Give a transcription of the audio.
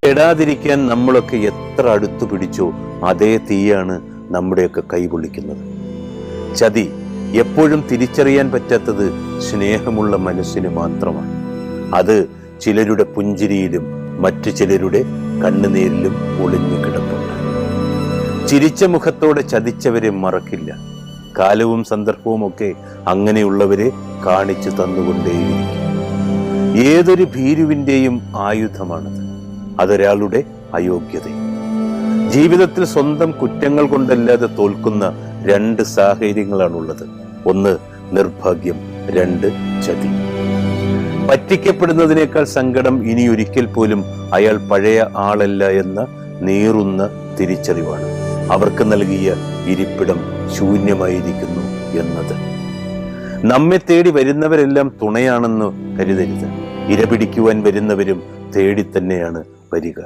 കെടാതിരിക്കാൻ നമ്മളൊക്കെ എത്ര അടുത്തു പിടിച്ചോ അതേ തീയാണ് നമ്മുടെയൊക്കെ കൈ പൊള്ളിക്കുന്നത്. ചതി എപ്പോഴും തിരിച്ചറിയാൻ പറ്റാത്തത് സ്നേഹമുള്ള മനസ്സിന് മാത്രമാണ്. അത് ചിലരുടെ പുഞ്ചിരിയിലും മറ്റു ചിലരുടെ കണ്ണുനീരിലും ഒളിഞ്ഞു കിടപ്പുണ്ട്. ചിരിച്ച മുഖത്തോടെ ചതിച്ചവരെ മറക്കില്ല. കാലവും സന്ദർഭവും ഒക്കെ അങ്ങനെയുള്ളവരെ കാണിച്ചു തന്നുകൊണ്ടേയിരിക്കും. ഏതൊരു ഭീരുവിൻ്റെയും ആയുധമാണത്. അതൊരാളുടെ അയോഗ്യതയും. ജീവിതത്തിൽ സ്വന്തം കുറ്റങ്ങൾ കൊണ്ടല്ലാതെ തോൽക്കുന്ന രണ്ട് സാഹചര്യങ്ങളാണുള്ളത്. ഒന്ന് നിർഭാഗ്യം, രണ്ട് ചതി. പറ്റിക്കപ്പെടുന്നതിനേക്കാൾ സങ്കടം ഇനി ഒരിക്കൽ പോലും അയാൾ പഴയ ആളല്ല എന്ന നീറുന്ന തിരിച്ചറിവാണ്. അവർക്ക് നൽകിയ ഇരിപ്പിടം ശൂന്യമായിരിക്കുന്നു എന്നത്. നമ്മെ തേടി വരുന്നവരെല്ലാം തുണയാണെന്ന് കരുതരുത്. ഇരപിടിക്കുവാൻ വരുന്നവരും തേടി തന്നെയാണ് വരിക.